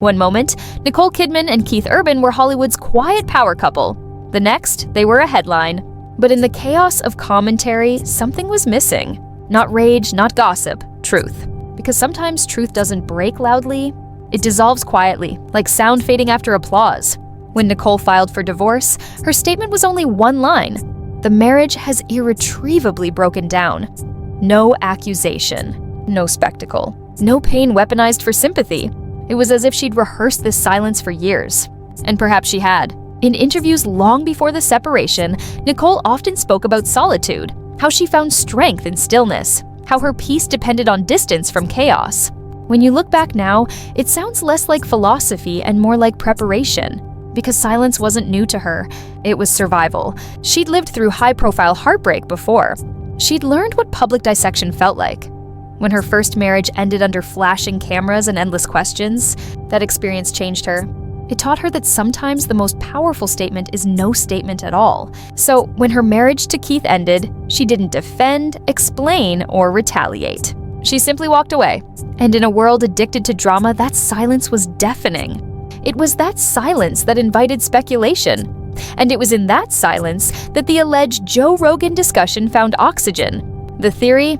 One moment, Nicole Kidman and Keith Urban were Hollywood's quiet power couple. The next, they were a headline. But in the chaos of commentary, something was missing. Not rage, not gossip, truth. Because sometimes truth doesn't break loudly, it dissolves quietly, like sound fading after applause. When Nicole filed for divorce, her statement was only one line. The marriage has irretrievably broken down. No accusation, no spectacle, no pain weaponized for sympathy. It was as if she'd rehearsed this silence for years. And perhaps she had. In interviews long before the separation, Nicole often spoke about solitude, how she found strength in stillness, how her peace depended on distance from chaos. When you look back now, it sounds less like philosophy and more like preparation. Because silence wasn't new to her, it was survival. She'd lived through high-profile heartbreak before. She'd learned what public dissection felt like. When her first marriage ended under flashing cameras and endless questions, that experience changed her. It taught her that sometimes the most powerful statement is no statement at all. So when her marriage to Keith ended, she didn't defend, explain, or retaliate. She simply walked away. And in a world addicted to drama, that silence was deafening. It was that silence that invited speculation. And it was in that silence that the alleged Joe Rogan discussion found oxygen. The theory,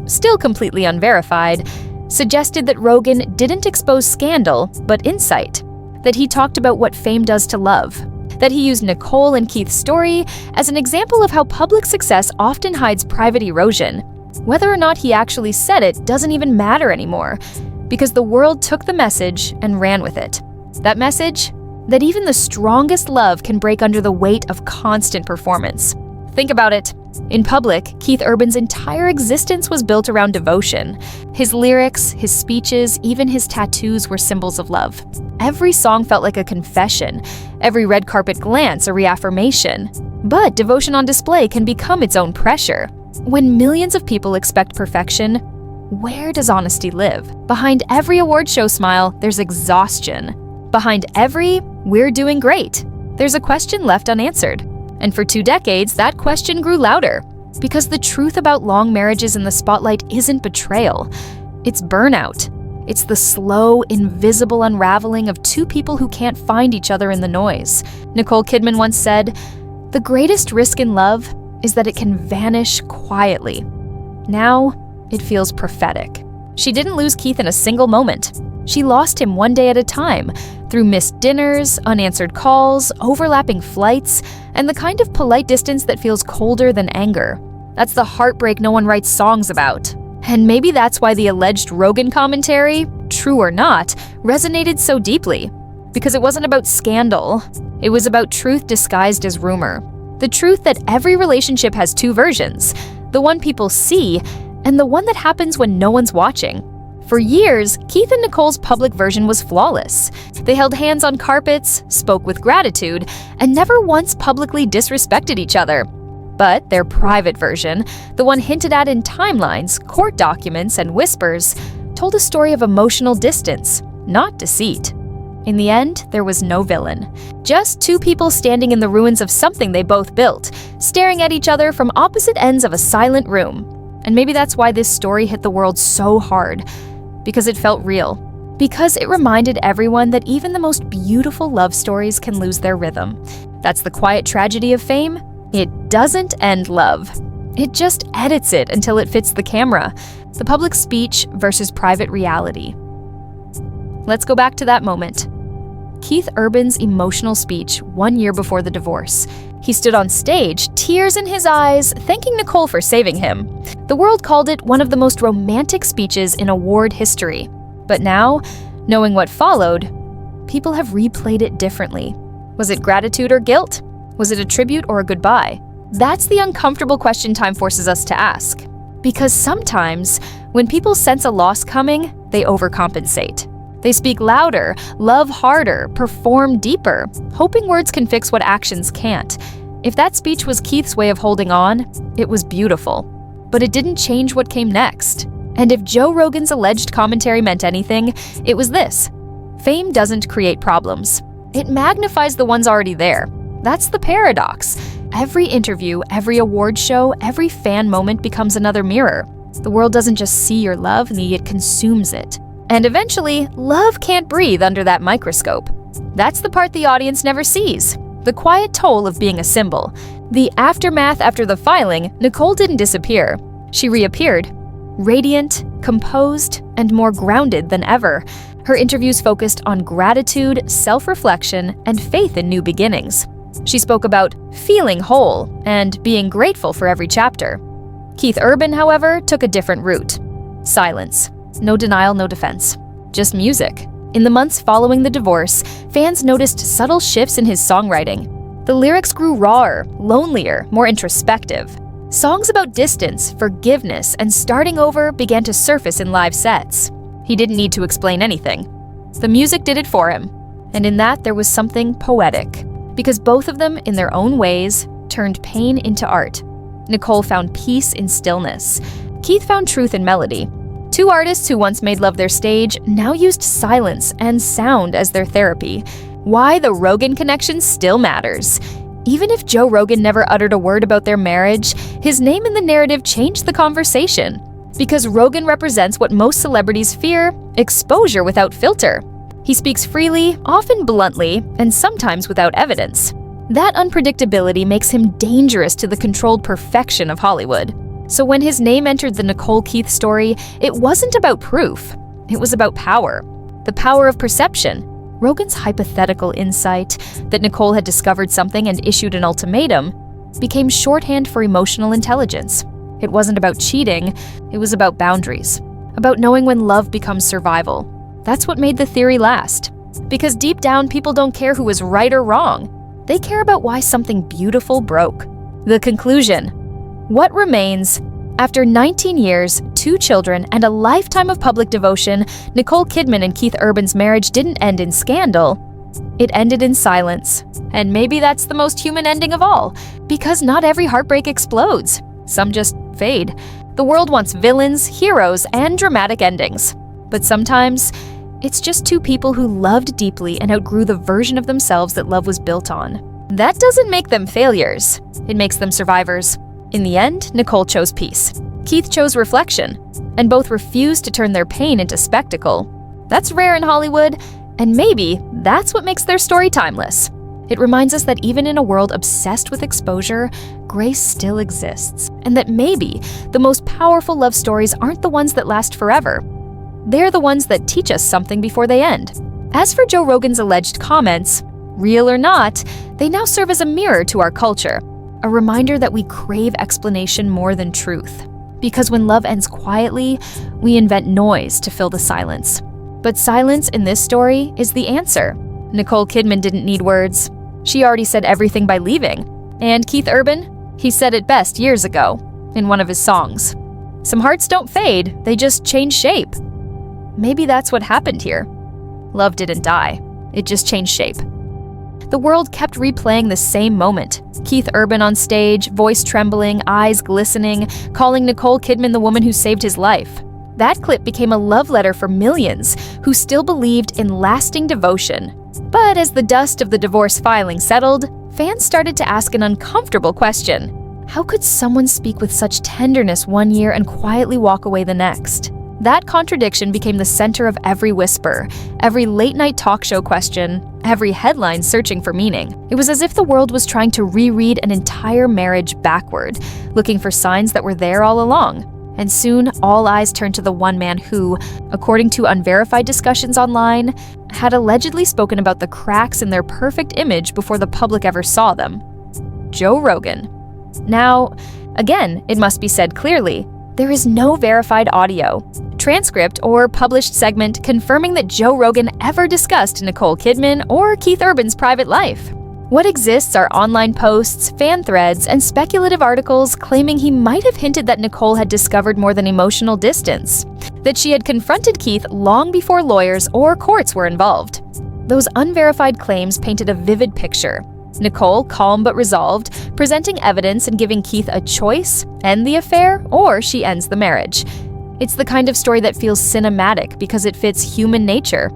still completely unverified, suggested that Rogan didn't expose scandal, but insight. That he talked about what fame does to love. That he used Nicole and Keith's story as an example of how public success often hides private erosion. Whether or not he actually said it doesn't even matter anymore, because the world took the message and ran with it. That message? That even the strongest love can break under the weight of constant performance. Think about it. In public, Keith Urban's entire existence was built around devotion. His lyrics, his speeches, even his tattoos were symbols of love. Every song felt like a confession, every red carpet glance a reaffirmation. But devotion on display can become its own pressure. When millions of people expect perfection, where does honesty live? Behind every award show smile, there's exhaustion. Behind every "we're doing great," there's a question left unanswered. And for 2 decades, that question grew louder. Because the truth about long marriages in the spotlight isn't betrayal. It's burnout. It's the slow, invisible unraveling of 2 people who can't find each other in the noise. Nicole Kidman once said, "The greatest risk in love is that it can vanish quietly." Now, it feels prophetic. She didn't lose Keith in a single moment. She lost him one day at a time, through missed dinners, unanswered calls, overlapping flights, and the kind of polite distance that feels colder than anger. That's the heartbreak no one writes songs about. And maybe that's why the alleged Rogan commentary, true or not, resonated so deeply. Because it wasn't about scandal. It was about truth disguised as rumor. The truth that every relationship has 2 versions. The one people see, and the one that happens when no one's watching. For years, Keith and Nicole's public version was flawless. They held hands on carpets, spoke with gratitude, and never once publicly disrespected each other. But their private version, the one hinted at in timelines, court documents, and whispers, told a story of emotional distance, not deceit. In the end, there was no villain. Just 2 people standing in the ruins of something they both built, staring at each other from opposite ends of a silent room. And maybe that's why this story hit the world so hard. Because it felt real. Because it reminded everyone that even the most beautiful love stories can lose their rhythm. That's the quiet tragedy of fame. It doesn't end love. It just edits it until it fits the camera. The public speech versus private reality. Let's go back to that moment. Keith Urban's emotional speech 1 year before the divorce. He stood on stage, tears in his eyes, thanking Nicole for saving him. The world called it one of the most romantic speeches in award history. But now, knowing what followed, people have replayed it differently. Was it gratitude or guilt? Was it a tribute or a goodbye? That's the uncomfortable question time forces us to ask. Because sometimes, when people sense a loss coming, they overcompensate. They speak louder, love harder, perform deeper, hoping words can fix what actions can't. If that speech was Keith's way of holding on, it was beautiful. But it didn't change what came next. And if Joe Rogan's alleged commentary meant anything, it was this. Fame doesn't create problems. It magnifies the ones already there. That's the paradox. Every interview, every award show, every fan moment becomes another mirror. The world doesn't just see your love, it consumes it. And eventually, love can't breathe under that microscope. That's the part the audience never sees. The quiet toll of being a symbol. The aftermath after the filing, Nicole didn't disappear. She reappeared. Radiant, composed, and more grounded than ever. Her interviews focused on gratitude, self-reflection, and faith in new beginnings. She spoke about feeling whole and being grateful for every chapter. Keith Urban, however, took a different route. Silence. No denial, no defense. Just music. In the months following the divorce, fans noticed subtle shifts in his songwriting. The lyrics grew rawer, lonelier, more introspective. Songs about distance, forgiveness, and starting over began to surface in live sets. He didn't need to explain anything. The music did it for him. And in that, there was something poetic. Because both of them, in their own ways, turned pain into art. Nicole found peace in stillness. Keith found truth in melody. Two artists who once made love their stage now used silence and sound as their therapy. Why the Rogan connection still matters. Even if Joe Rogan never uttered a word about their marriage, his name in the narrative changed the conversation. Because Rogan represents what most celebrities fear: exposure without filter. He speaks freely, often bluntly, and sometimes without evidence. That unpredictability makes him dangerous to the controlled perfection of Hollywood. So when his name entered the Nicole Keith story, it wasn't about proof. It was about power. The power of perception. Rogan's hypothetical insight that Nicole had discovered something and issued an ultimatum became shorthand for emotional intelligence. It wasn't about cheating, it was about boundaries. About knowing when love becomes survival. That's what made the theory last. Because deep down, people don't care who was right or wrong. They care about why something beautiful broke. The conclusion. What remains? After 19 years, 2 children, and a lifetime of public devotion, Nicole Kidman and Keith Urban's marriage didn't end in scandal. It ended in silence. And maybe that's the most human ending of all. Because not every heartbreak explodes. Some just fade. The world wants villains, heroes, and dramatic endings. But sometimes, it's just 2 people who loved deeply and outgrew the version of themselves that love was built on. That doesn't make them failures. It makes them survivors. In the end, Nicole chose peace. Keith chose reflection. And both refused to turn their pain into spectacle. That's rare in Hollywood, and maybe that's what makes their story timeless. It reminds us that even in a world obsessed with exposure, grace still exists. And that maybe the most powerful love stories aren't the ones that last forever. They're the ones that teach us something before they end. As for Joe Rogan's alleged comments, real or not, they now serve as a mirror to our culture. A reminder that we crave explanation more than truth. Because when love ends quietly, we invent noise to fill the silence. But silence in this story is the answer. Nicole Kidman didn't need words. She already said everything by leaving. And Keith Urban? He said it best years ago, in one of his songs. Some hearts don't fade, they just change shape. Maybe that's what happened here. Love didn't die, it just changed shape. The world kept replaying the same moment. Keith Urban on stage, voice trembling, eyes glistening, calling Nicole Kidman the woman who saved his life. That clip became a love letter for millions who still believed in lasting devotion. But as the dust of the divorce filing settled, fans started to ask an uncomfortable question. How could someone speak with such tenderness one year and quietly walk away the next? That contradiction became the center of every whisper, every late-night talk show question, every headline searching for meaning. It was as if the world was trying to reread an entire marriage backward, looking for signs that were there all along. And soon, all eyes turned to the one man who, according to unverified discussions online, had allegedly spoken about the cracks in their perfect image before the public ever saw them. Joe Rogan. Now, again, it must be said clearly, there is no verified audio, transcript, or published segment confirming that Joe Rogan ever discussed Nicole Kidman or Keith Urban's private life. What exists are online posts, fan threads, and speculative articles claiming he might have hinted that Nicole had discovered more than emotional distance, that she had confronted Keith long before lawyers or courts were involved. Those unverified claims painted a vivid picture. Nicole, calm but resolved, presenting evidence and giving Keith a choice: end the affair or she ends the marriage. It's the kind of story that feels cinematic because it fits human nature,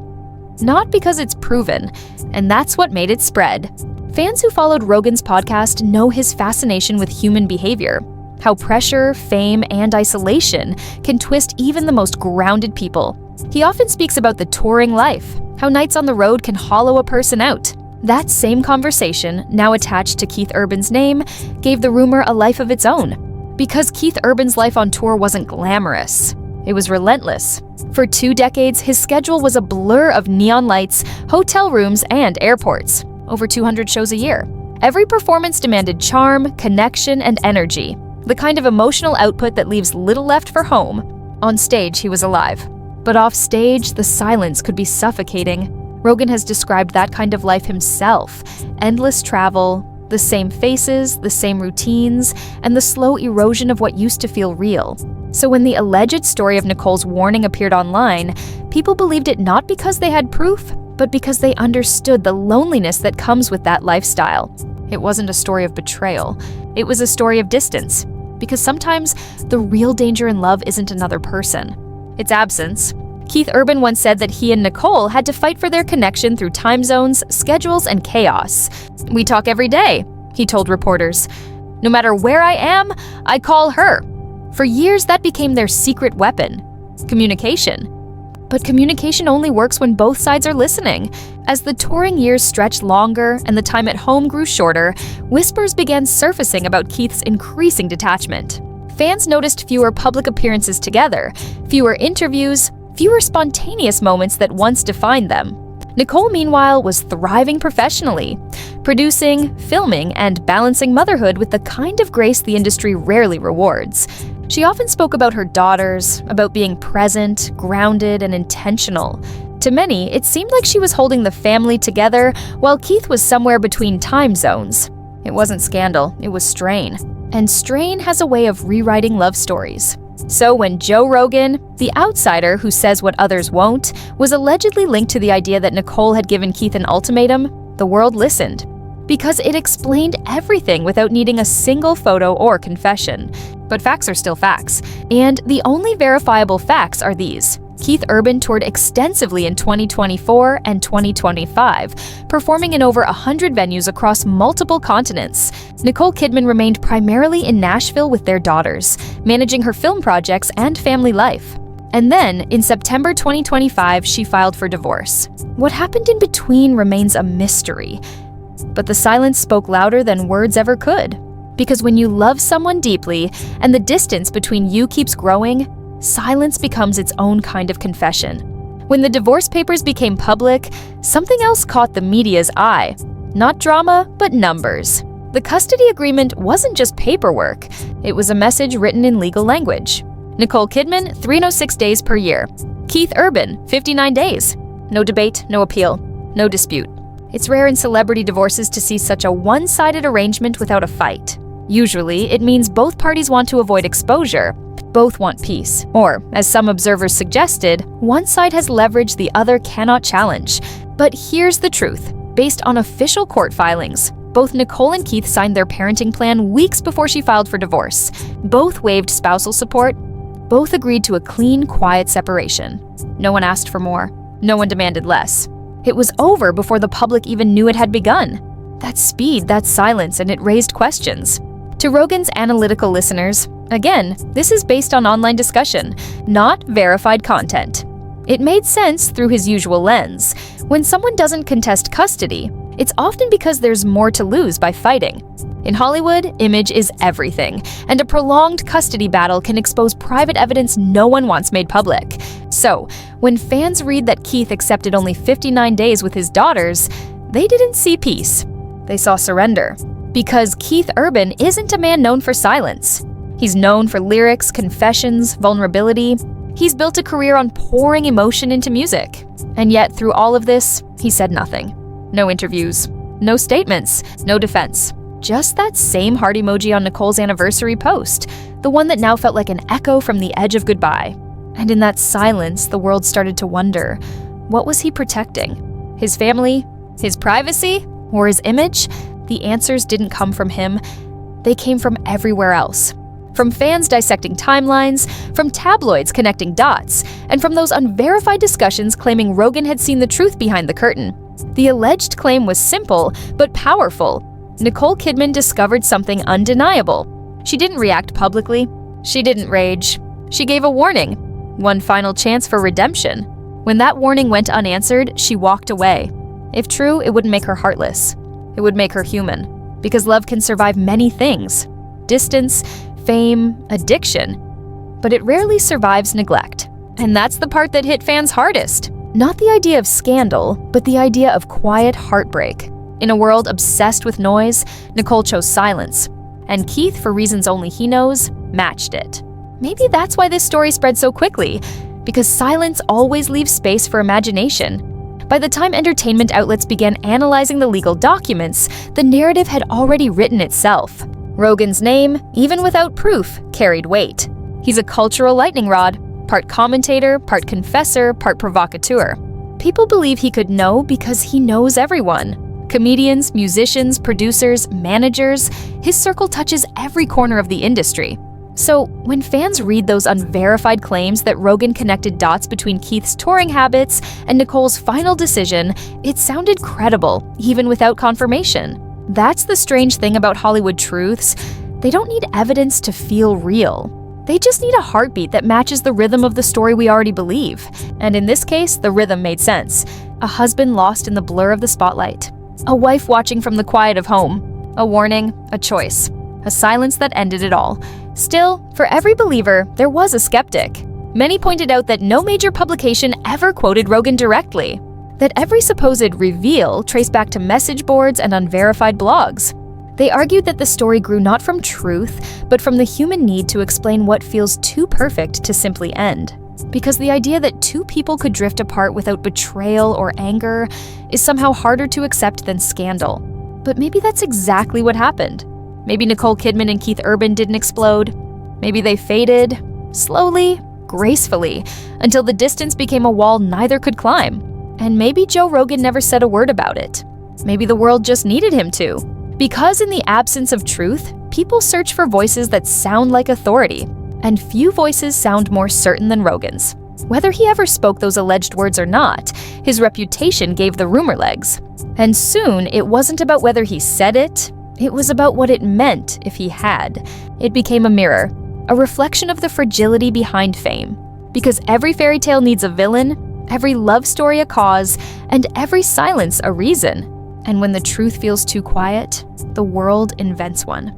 not because it's proven, and that's what made it spread. Fans who followed Rogan's podcast know his fascination with human behavior, how pressure, fame, and isolation can twist even the most grounded people. He often speaks about the touring life, how nights on the road can hollow a person out. That same conversation, now attached to Keith Urban's name, gave the rumor a life of its own. Because Keith Urban's life on tour wasn't glamorous. It was relentless. For 2 decades, his schedule was a blur of neon lights, hotel rooms, and airports. Over 200 shows a year. Every performance demanded charm, connection, and energy. The kind of emotional output that leaves little left for home. On stage, he was alive. But off stage, the silence could be suffocating. Rogan has described that kind of life himself. Endless travel, the same faces, the same routines, and the slow erosion of what used to feel real. So when the alleged story of Nicole's warning appeared online, people believed it not because they had proof, but because they understood the loneliness that comes with that lifestyle. It wasn't a story of betrayal. It was a story of distance. Because sometimes the real danger in love isn't another person. It's absence. Keith Urban once said that he and Nicole had to fight for their connection through time zones, schedules, and chaos. "We talk every day," he told reporters. "No matter where I am, I call her." For years, that became their secret weapon: communication. But communication only works when both sides are listening. As the touring years stretched longer and the time at home grew shorter, whispers began surfacing about Keith's increasing detachment. Fans noticed fewer public appearances together, fewer interviews, fewer spontaneous moments that once defined them. Nicole, meanwhile, was thriving professionally, producing, filming, and balancing motherhood with the kind of grace the industry rarely rewards. She often spoke about her daughters, about being present, grounded, and intentional. To many, it seemed like she was holding the family together while Keith was somewhere between time zones. It wasn't scandal, it was strain. And strain has a way of rewriting love stories. So when Joe Rogan, the outsider who says what others won't, was allegedly linked to the idea that Nicole had given Keith an ultimatum, the world listened. Because it explained everything without needing a single photo or confession. But facts are still facts. And the only verifiable facts are these. Keith Urban toured extensively in 2024 and 2025, performing in over 100 venues across multiple continents. Nicole Kidman remained primarily in Nashville with their daughters, managing her film projects and family life. And then, in September 2025, she filed for divorce. What happened in between remains a mystery. But the silence spoke louder than words ever could. Because when you love someone deeply, and the distance between you keeps growing, silence becomes its own kind of confession. When the divorce papers became public, something else caught the media's eye. Not drama, but numbers. The custody agreement wasn't just paperwork. It was a message written in legal language. Nicole Kidman, 306 days per year. Keith Urban, 59 days. No debate, no appeal, no dispute. It's rare in celebrity divorces to see such a one-sided arrangement without a fight. Usually, it means both parties want to avoid exposure. Both want peace. Or, as some observers suggested, one side has leverage the other cannot challenge. But here's the truth. Based on official court filings, both Nicole and Keith signed their parenting plan weeks before she filed for divorce. Both waived spousal support. Both agreed to a clean, quiet separation. No one asked for more. No one demanded less. It was over before the public even knew it had begun. That's speed, that's silence, and it raised questions. To Rogan's analytical listeners, again, this is based on online discussion, not verified content. It made sense through his usual lens. When someone doesn't contest custody, it's often because there's more to lose by fighting. In Hollywood, image is everything, and a prolonged custody battle can expose private evidence no one wants made public. So, when fans read that Keith accepted only 59 days with his daughters, they didn't see peace. They saw surrender. Because Keith Urban isn't a man known for silence. He's known for lyrics, confessions, vulnerability. He's built a career on pouring emotion into music. And yet, through all of this, he said nothing. No interviews, no statements, no defense. Just that same heart emoji on Nicole's anniversary post, the one that now felt like an echo from the edge of goodbye. And in that silence, the world started to wonder, what was he protecting? His family? His privacy? Or his image? The answers didn't come from him. They came from everywhere else. From fans dissecting timelines, from tabloids connecting dots, and from those unverified discussions claiming Rogan had seen the truth behind the curtain. The alleged claim was simple, but powerful. Nicole Kidman discovered something undeniable. She didn't react publicly. She didn't rage. She gave a warning. One final chance for redemption. When that warning went unanswered, she walked away. If true, it wouldn't make her heartless. It would make her human. Because love can survive many things: distance, fame, addiction. But it rarely survives neglect. And that's the part that hit fans hardest. Not the idea of scandal, but the idea of quiet heartbreak. In a world obsessed with noise, Nicole chose silence. And Keith, for reasons only he knows, matched it. Maybe that's why this story spread so quickly, because silence always leaves space for imagination. By the time entertainment outlets began analyzing the legal documents, the narrative had already written itself. Rogan's name, even without proof, carried weight. He's a cultural lightning rod, part commentator, part confessor, part provocateur. People believe he could know because he knows everyone. Comedians, musicians, producers, managers, his circle touches every corner of the industry. So, when fans read those unverified claims that Rogan connected dots between Keith's touring habits and Nicole's final decision, it sounded credible, even without confirmation. That's the strange thing about Hollywood truths. They don't need evidence to feel real. They just need a heartbeat that matches the rhythm of the story we already believe. And in this case, the rhythm made sense. A husband lost in the blur of the spotlight. A wife watching from the quiet of home. A warning, a choice. A silence that ended it all. Still, for every believer, there was a skeptic. Many pointed out that no major publication ever quoted Rogan directly. That every supposed reveal traced back to message boards and unverified blogs. They argued that the story grew not from truth, but from the human need to explain what feels too perfect to simply end. Because the idea that two people could drift apart without betrayal or anger is somehow harder to accept than scandal. But maybe that's exactly what happened. Maybe Nicole Kidman and Keith Urban didn't explode. Maybe they faded, slowly, gracefully, until the distance became a wall neither could climb. And maybe Joe Rogan never said a word about it. Maybe the world just needed him to. Because in the absence of truth, people search for voices that sound like authority. And few voices sound more certain than Rogan's. Whether he ever spoke those alleged words or not, his reputation gave the rumor legs. And soon, it wasn't about whether he said it. It was about what it meant if he had. It became a mirror, a reflection of the fragility behind fame. Because every fairy tale needs a villain, every love story a cause, and every silence a reason. And when the truth feels too quiet, the world invents one.